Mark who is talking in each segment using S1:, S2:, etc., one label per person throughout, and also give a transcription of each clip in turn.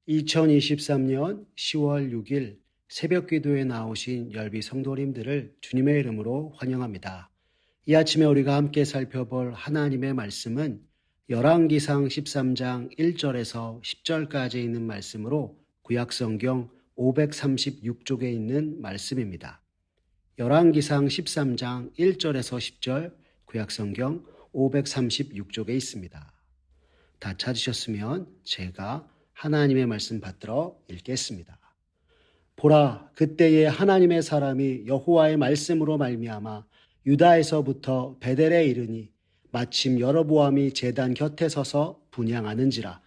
S1: 2023년 10월 6일 새벽 기도에 나오신 열비 성도님들을 주님의 이름으로 환영합니다. 이 아침에 우리가 함께 살펴볼 하나님의 말씀은 열왕기상 13장 1절에서 10절까지 있는 말씀으로 구약성경 536쪽에 있는 말씀입니다. 열왕기상 13장 1절에서 10절 구약성경 536쪽에 있습니다. 다 찾으셨으면 제가 하나님의 말씀 받들어 읽겠습니다. 보라, 그때에 하나님의 사람이 여호와의 말씀으로 말미암아 유다에서부터 베델에 이르니 마침 여로보암이 제단 곁에 서서 분향하는지라.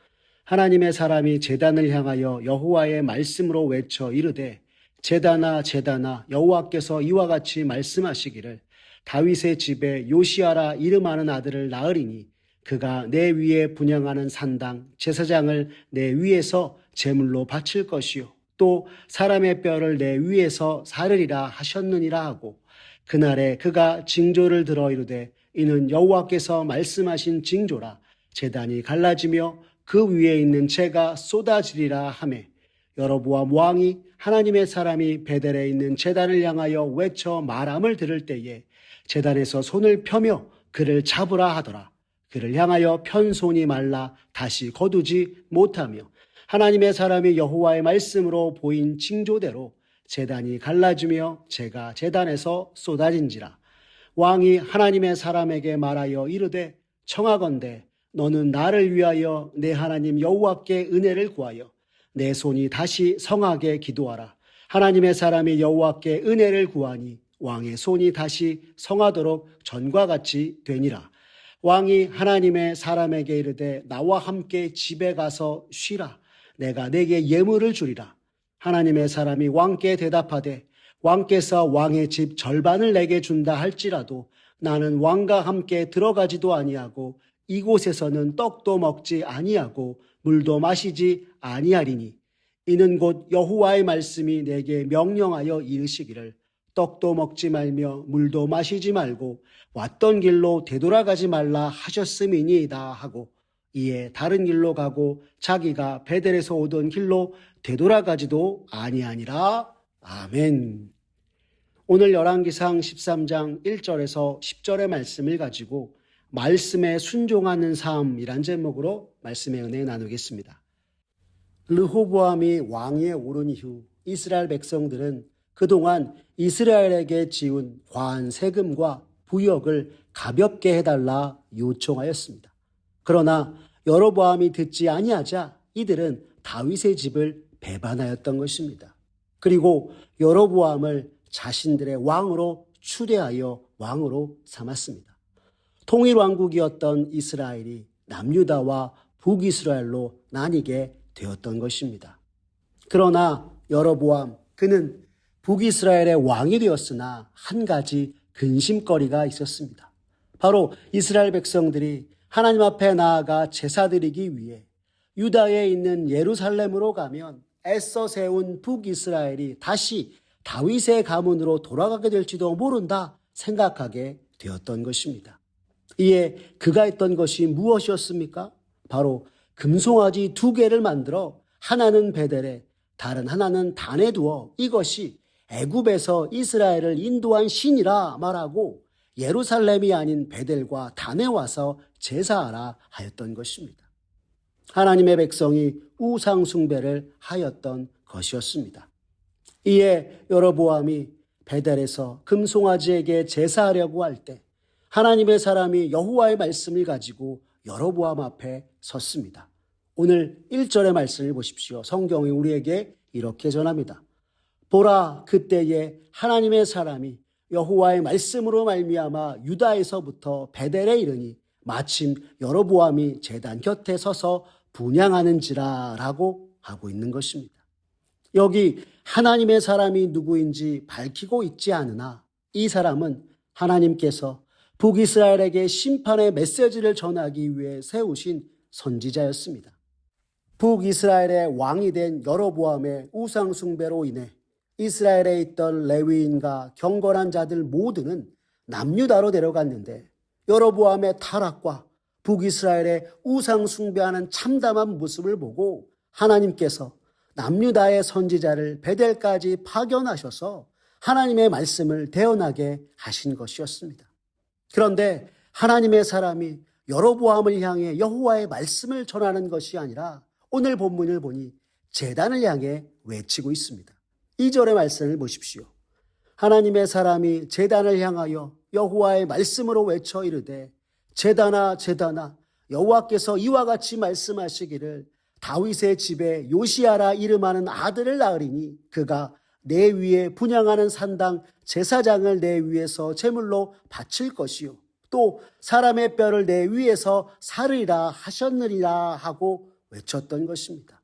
S1: 하나님의 사람이 제단을 향하여 여호와의 말씀으로 외쳐 이르되 제단아 제단아 여호와께서 이와 같이 말씀하시기를 다윗의 집에 요시아라 이름하는 아들을 낳으리니 그가 내 위에 분향하는 산당 제사장을 내 위에서 제물로 바칠 것이요 또 사람의 뼈를 내 위에서 사르리라 하셨느니라 하고 그날에 그가 징조를 들어 이르되 이는 여호와께서 말씀하신 징조라. 제단이 갈라지며 그 위에 있는 재가 쏟아지리라 하매 여로보암 왕이 하나님의 사람이 베델에 있는 제단을 향하여 외쳐 말함을 들을 때에 제단에서 손을 펴며 그를 잡으라 하더라. 그를 향하여 편 손이 말라 다시 거두지 못하며 하나님의 사람이 여호와의 말씀으로 보인 징조대로 제단이 갈라지며 재가 제단에서 쏟아진지라. 왕이 하나님의 사람에게 말하여 이르되 청하건대 너는 나를 위하여 내 하나님 여호와께 은혜를 구하여 내 손이 다시 성하게 기도하라. 하나님의 사람이 여호와께 은혜를 구하니 왕의 손이 다시 성하도록 전과 같이 되니라. 왕이 하나님의 사람에게 이르되 나와 함께 집에 가서 쉬라. 내가 내게 예물을 주리라. 하나님의 사람이 왕께 대답하되 왕께서 왕의 집 절반을 내게 준다 할지라도 나는 왕과 함께 들어가지도 아니하고 이곳에서는 떡도 먹지 아니하고 물도 마시지 아니하리니 이는 곧 여호와의 말씀이 내게 명령하여 이르시기를 떡도 먹지 말며 물도 마시지 말고 왔던 길로 되돌아가지 말라 하셨음이니이다 하고 이에 다른 길로 가고 자기가 베델에서 오던 길로 되돌아가지도 아니하니라. 아멘. 오늘 열왕기상 13장 1절에서 10절의 말씀을 가지고 말씀에 순종하는 삶이란 제목으로 말씀의 은혜 나누겠습니다. 르호보암이 왕위에 오른 이후 이스라엘 백성들은 그동안 이스라엘에게 지은 과한 세금과 부역을 가볍게 해달라 요청하였습니다. 그러나 여로보암이 듣지 아니하자 이들은 다윗의 집을 배반하였던 것입니다. 그리고 여로보암을 자신들의 왕으로 추대하여 왕으로 삼았습니다. 통일왕국이었던 이스라엘이 남유다와 북이스라엘로 나뉘게 되었던 것입니다. 그러나 여로보암 그는 북이스라엘의 왕이 되었으나 한 가지 근심거리가 있었습니다. 바로 이스라엘 백성들이 하나님 앞에 나아가 제사드리기 위해 유다에 있는 예루살렘으로 가면 애써 세운 북이스라엘이 다시 다윗의 가문으로 돌아가게 될지도 모른다 생각하게 되었던 것입니다. 이에 그가 했던 것이 무엇이었습니까? 바로 금송아지 2개를 만들어 하나는 베델에 다른 하나는 단에 두어 이것이 애굽에서 이스라엘을 인도한 신이라 말하고 예루살렘이 아닌 베델과 단에 와서 제사하라 하였던 것입니다. 하나님의 백성이 우상 숭배를 하였던 것이었습니다. 이에 여로보암이 베델에서 금송아지에게 제사하려고 할 때 하나님의 사람이 여호와의 말씀을 가지고 여로보암 앞에 섰습니다. 오늘 1절의 말씀을 보십시오. 성경이 우리에게 이렇게 전합니다. 보라, 그때에 하나님의 사람이 여호와의 말씀으로 말미암아 유다에서부터 베델에 이르니 마침 여로보암이 제단 곁에 서서 분향하는지라 라고 하고 있는 것입니다. 여기 하나님의 사람이 누구인지 밝히고 있지 않으나 이 사람은 하나님께서 북이스라엘에게 심판의 메시지를 전하기 위해 세우신 선지자였습니다. 북이스라엘의 왕이 된 여로보암의 우상 숭배로 인해 이스라엘에 있던 레위인과 경건한 자들 모두는 남유다로 데려갔는데 여로보암의 타락과 북이스라엘의 우상 숭배하는 참담한 모습을 보고 하나님께서 남유다의 선지자를 베델까지 파견하셔서 하나님의 말씀을 대언하게 하신 것이었습니다. 그런데 하나님의 사람이 여로보암을 향해 여호와의 말씀을 전하는 것이 아니라 오늘 본문을 보니 제단을 향해 외치고 있습니다. 2절의 말씀을 보십시오. 하나님의 사람이 제단을 향하여 여호와의 말씀으로 외쳐 이르되 제단아 제단아 여호와께서 이와 같이 말씀하시기를 다윗의 집에 요시야라 이름하는 아들을 낳으리니 그가 내 위에 분향하는 산당 제사장을 내 위에서 제물로 바칠 것이요 또 사람의 뼈를 내 위에서 사르리라 하셨느니라 하고 외쳤던 것입니다.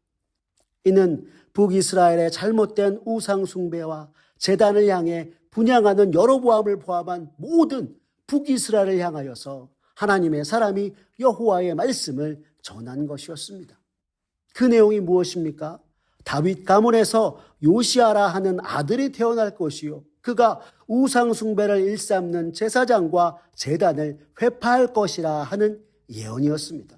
S1: 이는 북이스라엘의 잘못된 우상 숭배와 제단을 향해 분향하는 여로보암을 포함한 모든 북이스라엘을 향하여서 하나님의 사람이 여호와의 말씀을 전한 것이었습니다. 그 내용이 무엇입니까? 다윗 가문에서 요시야라 하는 아들이 태어날 것이요 그가 우상 숭배를 일삼는 제사장과 제단을 회파할 것이라 하는 예언이었습니다.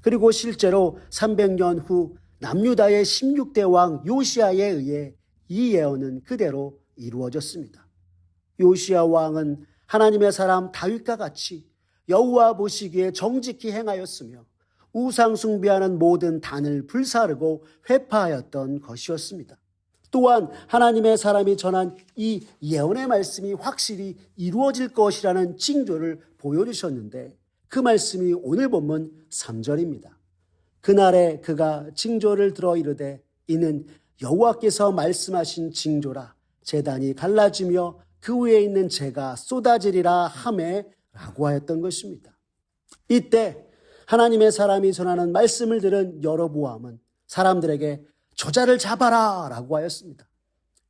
S1: 그리고 실제로 300년 후 남유다의 16대 왕 요시야에 의해 이 예언은 그대로 이루어졌습니다. 요시야 왕은 하나님의 사람 다윗과 같이 여호와 보시기에 정직히 행하였으며 우상 숭배하는 모든 단을 불사르고 회파하였던 것이었습니다. 또한 하나님의 사람이 전한 이 예언의 말씀이 확실히 이루어질 것이라는 징조를 보여주셨는데 그 말씀이 오늘 본문 3절입니다. 그날에 그가 징조를 들어 이르되 이는 여호와께서 말씀하신 징조라 제단이 갈라지며 그 위에 있는 재가 쏟아지리라 하매 라고 하였던 것입니다. 이때 하나님의 사람이 전하는 말씀을 들은 여로보암은 사람들에게 저자를 잡아라 라고 하였습니다.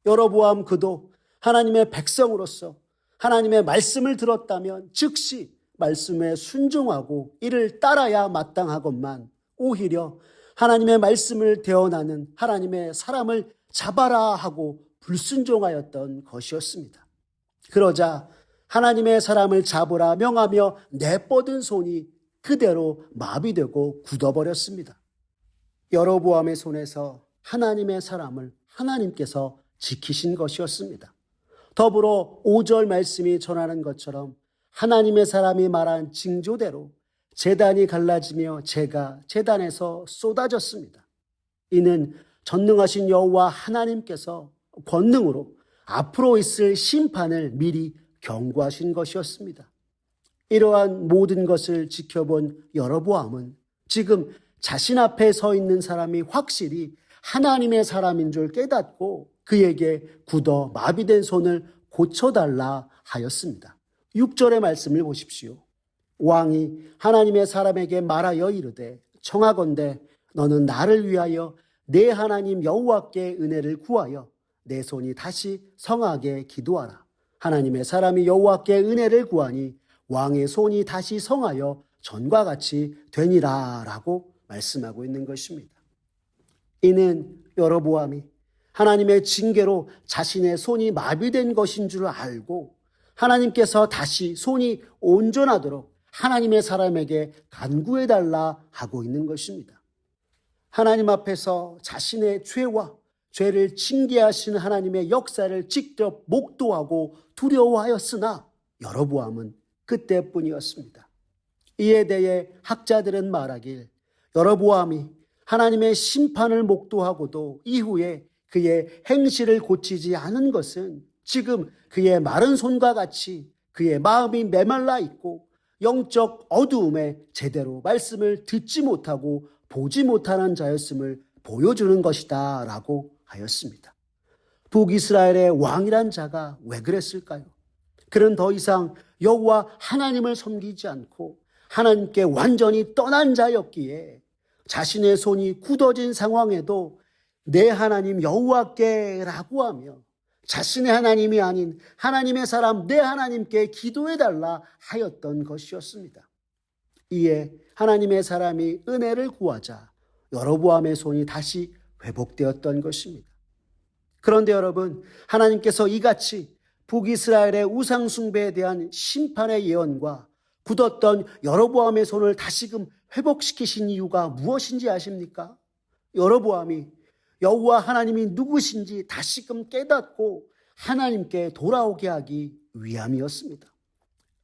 S1: 여로보암 그도 하나님의 백성으로서 하나님의 말씀을 들었다면 즉시 말씀에 순종하고 이를 따라야 마땅하건만 오히려 하나님의 말씀을 대언하는 하나님의 사람을 잡아라 하고 불순종하였던 것이었습니다. 그러자 하나님의 사람을 잡으라 명하며 내뻗은 손이 그대로 마비되고 굳어버렸습니다. 여로보암의 손에서 하나님의 사람을 하나님께서 지키신 것이었습니다. 더불어 5절 말씀이 전하는 것처럼 하나님의 사람이 말한 징조대로 제단이 갈라지며 재가 제단에서 쏟아졌습니다. 이는 전능하신 여호와 하나님께서 권능으로 앞으로 있을 심판을 미리 경고하신 것이었습니다. 이러한 모든 것을 지켜본 여로보암은 지금 자신 앞에 서 있는 사람이 확실히 하나님의 사람인 줄 깨닫고 그에게 굳어 마비된 손을 고쳐달라 하였습니다. 6절의 말씀을 보십시오. 왕이 하나님의 사람에게 말하여 이르되 청하건대 너는 나를 위하여 내 하나님 여호와께 은혜를 구하여 내 손이 다시 성하게 기도하라. 하나님의 사람이 여호와께 은혜를 구하니 왕의 손이 다시 성하여 전과 같이 되니라 라고 말씀하고 있는 것입니다. 이는 여로보암이 하나님의 징계로 자신의 손이 마비된 것인 줄 알고 하나님께서 다시 손이 온전하도록 하나님의 사람에게 간구해달라 하고 있는 것입니다. 하나님 앞에서 자신의 죄와 죄를 징계하신 하나님의 역사를 직접 목도하고 두려워하였으나 여로보암은 그때뿐이었습니다. 이에 대해 학자들은 말하길 여로보암이 하나님의 심판을 목도하고도 이후에 그의 행실을 고치지 않은 것은 지금 그의 마른 손과 같이 그의 마음이 메말라 있고 영적 어두움에 제대로 말씀을 듣지 못하고 보지 못하는 자였음을 보여주는 것이다 라고 하였습니다. 북이스라엘의 왕이란 자가 왜 그랬을까요? 그는 더 이상 여호와 하나님을 섬기지 않고 하나님께 완전히 떠난 자였기에 자신의 손이 굳어진 상황에도 내 하나님 여호와께 라고 하며 자신의 하나님이 아닌 하나님의 사람 내 하나님께 기도해달라 하였던 것이었습니다. 이에 하나님의 사람이 은혜를 구하자 여로보암의 손이 다시 회복되었던 것입니다. 그런데 여러분, 하나님께서 이같이 북이스라엘의 우상 숭배에 대한 심판의 예언과 굳었던 여로보암의 손을 다시금 회복시키신 이유가 무엇인지 아십니까? 여로보암이 여호와 하나님이 누구신지 다시금 깨닫고 하나님께 돌아오게 하기 위함이었습니다.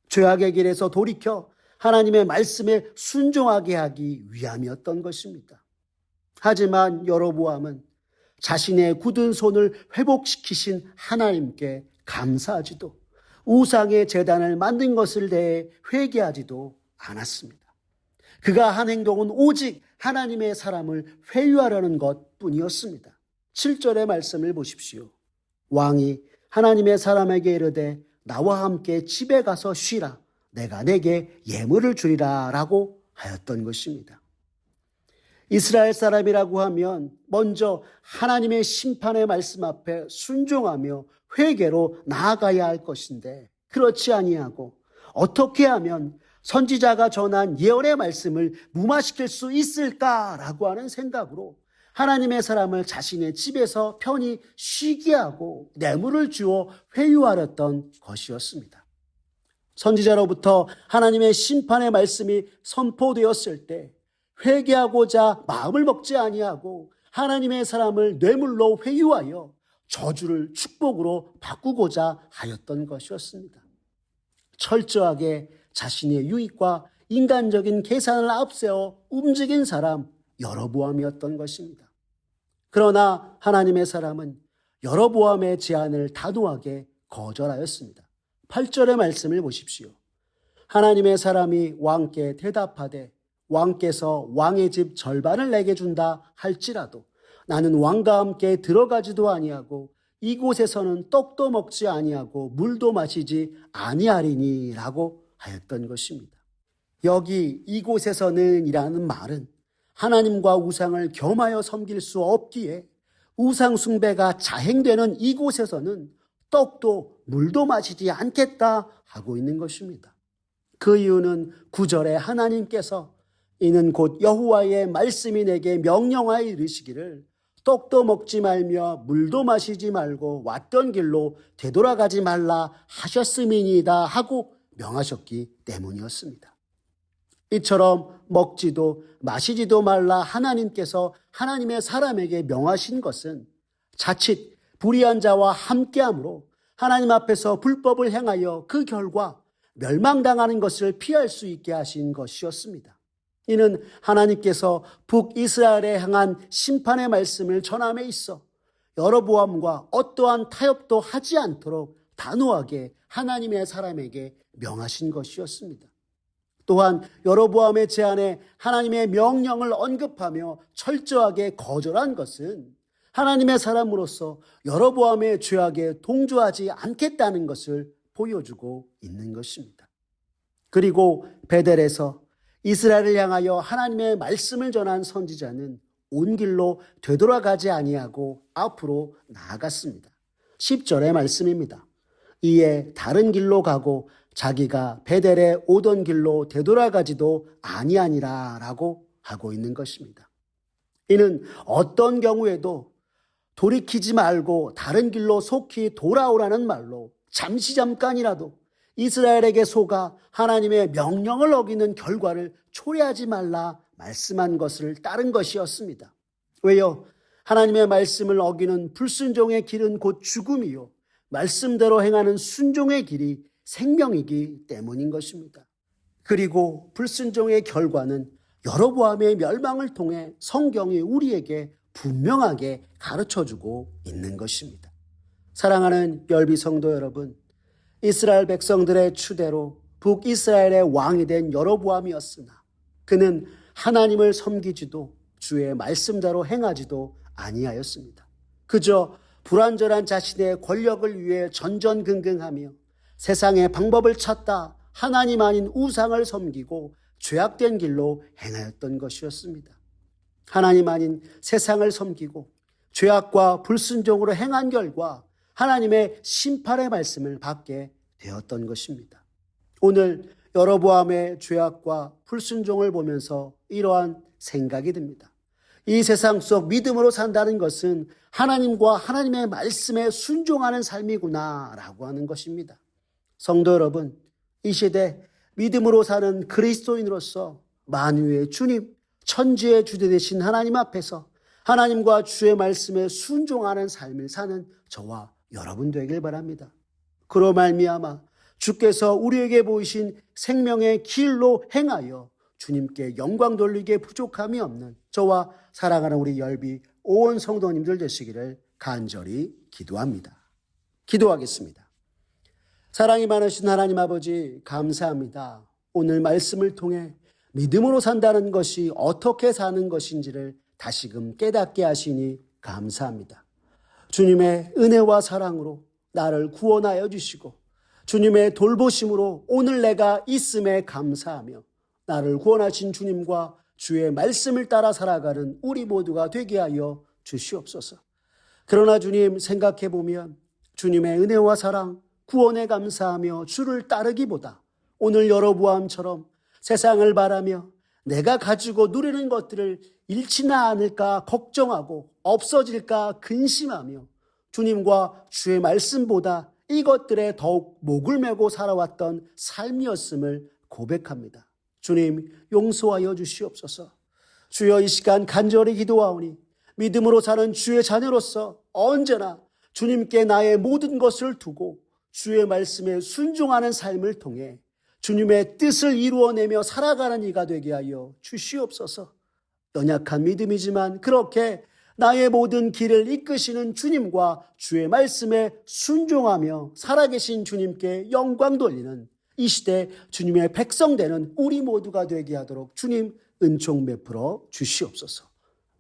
S1: 죄악의 길에서 돌이켜 하나님의 말씀에 순종하게 하기 위함이었던 것입니다. 하지만 여로보암은 자신의 굳은 손을 회복시키신 하나님께 감사하지도 우상의 제단을 만든 것을 대해 회개하지도 않았습니다. 그가 한 행동은 오직 하나님의 사람을 회유하려는 것뿐이었습니다. 7절의 말씀을 보십시오. 왕이 하나님의 사람에게 이르되 나와 함께 집에 가서 쉬라. 내가 내게 예물을 주리라 라고 하였던 것입니다. 이스라엘 사람이라고 하면 먼저 하나님의 심판의 말씀 앞에 순종하며 회개로 나아가야 할 것인데 그렇지 아니하고 어떻게 하면 선지자가 전한 예언의 말씀을 무마시킬 수 있을까라고 하는 생각으로 하나님의 사람을 자신의 집에서 편히 쉬게 하고 뇌물을 주어 회유하렸던 것이었습니다. 선지자로부터 하나님의 심판의 말씀이 선포되었을 때 회개하고자 마음을 먹지 아니하고 하나님의 사람을 뇌물로 회유하여 저주를 축복으로 바꾸고자 하였던 것이었습니다. 철저하게 자신의 유익과 인간적인 계산을 앞세워 움직인 사람 여로보암이었던 것입니다. 그러나 하나님의 사람은 여로보암의 제안을 단호하게 거절하였습니다. 8절의 말씀을 보십시오. 하나님의 사람이 왕께 대답하되 왕께서 왕의 집 절반을 내게 준다 할지라도 나는 왕과 함께 들어가지도 아니하고 이곳에서는 떡도 먹지 아니하고 물도 마시지 아니하리니 라고 하였던 것입니다. 여기 이곳에서는 이라는 말은 하나님과 우상을 겸하여 섬길 수 없기에 우상 숭배가 자행되는 이곳에서는 떡도 물도 마시지 않겠다 하고 있는 것입니다. 그 이유는 9절에 하나님께서 이는 곧 여호와의 말씀이 내게 명령하여 이르시기를 떡도 먹지 말며 물도 마시지 말고 왔던 길로 되돌아가지 말라 하셨음이니이다 하고 명하셨기 때문이었습니다. 이처럼 먹지도 마시지도 말라 하나님께서 하나님의 사람에게 명하신 것은 자칫 불의한 자와 함께함으로 하나님 앞에서 불법을 행하여 그 결과 멸망당하는 것을 피할 수 있게 하신 것이었습니다. 이는 하나님께서 북이스라엘에 향한 심판의 말씀을 전함에 있어 여로보암과 어떠한 타협도 하지 않도록 단호하게 하나님의 사람에게 명하신 것이었습니다. 또한 여로보암의 제안에 하나님의 명령을 언급하며 철저하게 거절한 것은 하나님의 사람으로서 여로보암의 죄악에 동조하지 않겠다는 것을 보여주고 있는 것입니다. 그리고 베델에서 이스라엘을 향하여 하나님의 말씀을 전한 선지자는 온 길로 되돌아가지 아니하고 앞으로 나아갔습니다. 10절의 말씀입니다. 이에 다른 길로 가고 자기가 베델에 오던 길로 되돌아가지도 아니하니라 라고 하고 있는 것입니다. 이는 어떤 경우에도 돌이키지 말고 다른 길로 속히 돌아오라는 말로 잠깐이라도 이스라엘에게 속아 하나님의 명령을 어기는 결과를 초래하지 말라 말씀한 것을 따른 것이었습니다. 왜요? 하나님의 말씀을 어기는 불순종의 길은 곧 죽음이요 말씀대로 행하는 순종의 길이 생명이기 때문인 것입니다. 그리고 불순종의 결과는 여로보암의 멸망을 통해 성경이 우리에게 분명하게 가르쳐주고 있는 것입니다. 사랑하는 열비 성도 여러분, 이스라엘 백성들의 추대로 북이스라엘의 왕이 된 여로보암이었으나 그는 하나님을 섬기지도 주의 말씀대로 행하지도 아니하였습니다. 그저 불완전한 자신의 권력을 위해 전전긍긍하며 세상의 방법을 찾다 하나님 아닌 우상을 섬기고 죄악된 길로 행하였던 것이었습니다. 하나님 아닌 세상을 섬기고 죄악과 불순종으로 행한 결과 하나님의 심판의 말씀을 받게 되었던 것입니다. 오늘 여로보암의 죄악과 불순종을 보면서 이러한 생각이 듭니다. 이 세상 속 믿음으로 산다는 것은 하나님과 하나님의 말씀에 순종하는 삶이구나 라고 하는 것입니다. 성도 여러분, 이 시대 믿음으로 사는 그리스도인으로서 만유의 주님, 천지의 주대 되신 하나님 앞에서 하나님과 주의 말씀에 순종하는 삶을 사는 저와 여러분 되길 바랍니다. 그로 말미암아 주께서 우리에게 보이신 생명의 길로 행하여 주님께 영광 돌리기에 부족함이 없는 저와 사랑하는 우리 열비 온 성도님들 되시기를 간절히 기도합니다. 기도하겠습니다. 사랑이 많으신 하나님 아버지, 감사합니다. 오늘 말씀을 통해 믿음으로 산다는 것이 어떻게 사는 것인지를 다시금 깨닫게 하시니 감사합니다. 주님의 은혜와 사랑으로 나를 구원하여 주시고 주님의 돌보심으로 오늘 내가 있음에 감사하며 나를 구원하신 주님과 주의 말씀을 따라 살아가는 우리 모두가 되게 하여 주시옵소서. 그러나 주님, 생각해 보면 주님의 은혜와 사랑, 구원에 감사하며 주를 따르기보다 오늘 여로보암처럼 세상을 바라며 내가 가지고 누리는 것들을 잃지나 않을까 걱정하고 없어질까 근심하며 주님과 주의 말씀보다 이것들에 더욱 목을 메고 살아왔던 삶이었음을 고백합니다. 주님, 용서하여 주시옵소서. 주여, 이 시간 간절히 기도하오니 믿음으로 사는 주의 자녀로서 언제나 주님께 나의 모든 것을 두고 주의 말씀에 순종하는 삶을 통해 주님의 뜻을 이루어내며 살아가는 이가 되게 하여 주시옵소서. 연약한 믿음이지만 그렇게 나의 모든 길을 이끄시는 주님과 주의 말씀에 순종하며 살아계신 주님께 영광 돌리는 이 시대 주님의 백성 되는 우리 모두가 되게 하도록 주님 은총 베풀어 주시옵소서.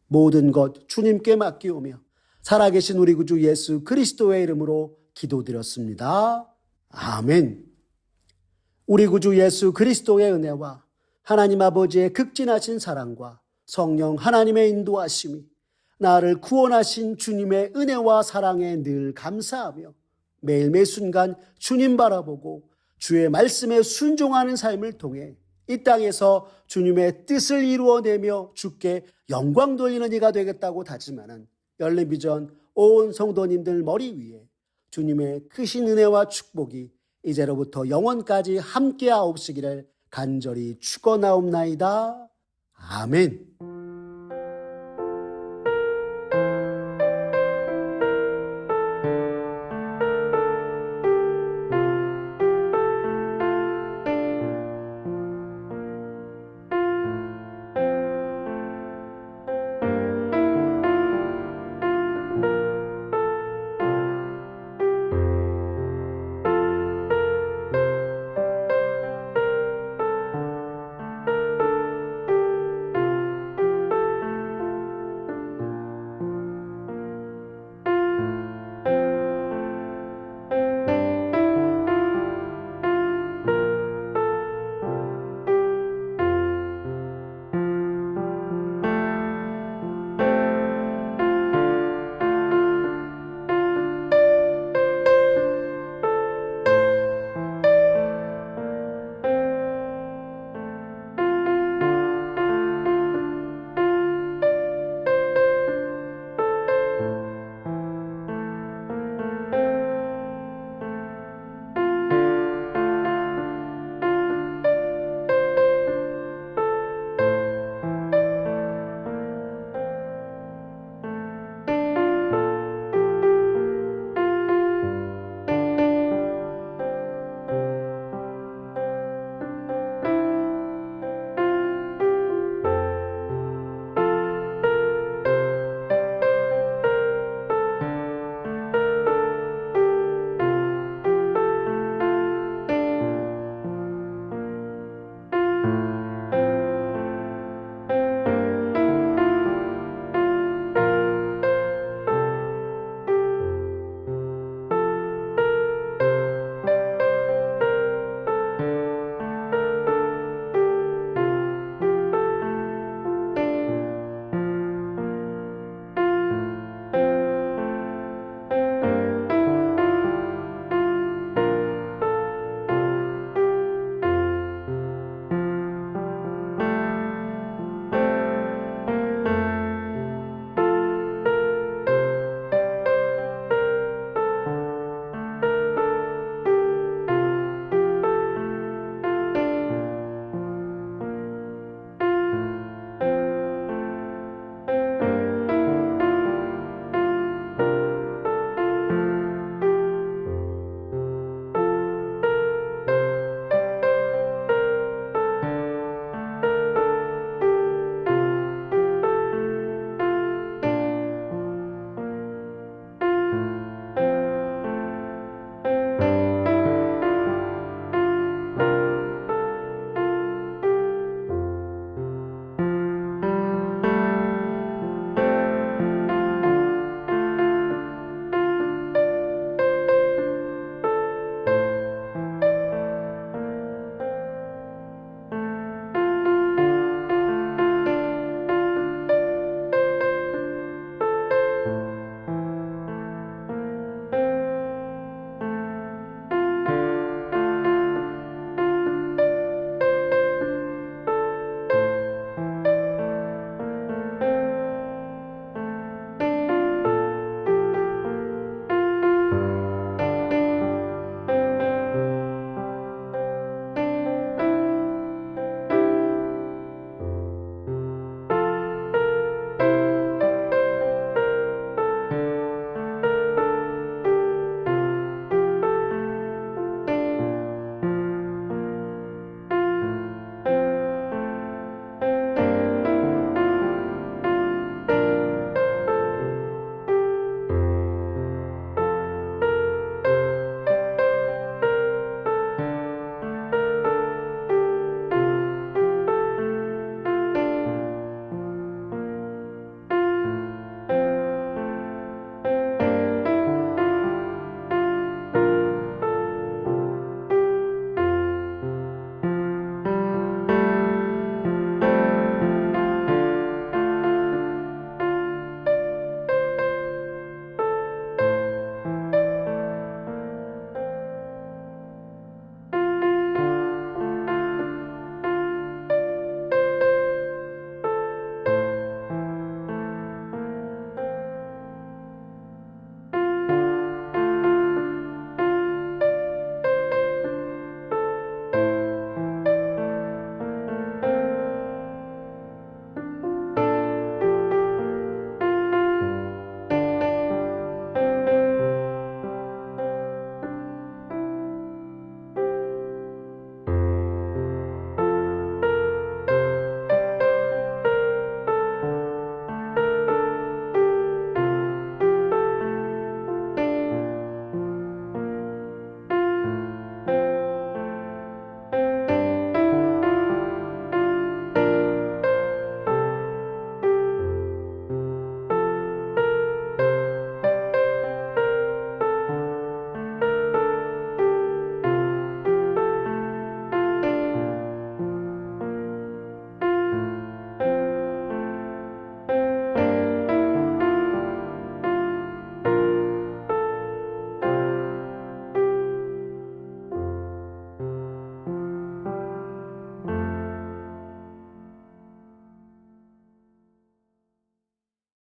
S1: 모든 것 주님께 맡기오며 살아계신 우리 구주 예수 그리스도의 이름으로 기도드렸습니다. 아멘. 우리 구주 예수 그리스도의 은혜와 하나님 아버지의 극진하신 사랑과 성령 하나님의 인도하심이 나를 구원하신 주님의 은혜와 사랑에 늘 감사하며 매일 매 순간 주님 바라보고 주의 말씀에 순종하는 삶을 통해 이 땅에서 주님의 뜻을 이루어내며 주께 영광 돌리는 이가 되겠다고 다짐하는 열린비전 온 성도님들 머리 위에 주님의 크신 은혜와 축복이 이제로부터 영원까지 함께하옵시기를 간절히 축원하옵나이다. 아멘.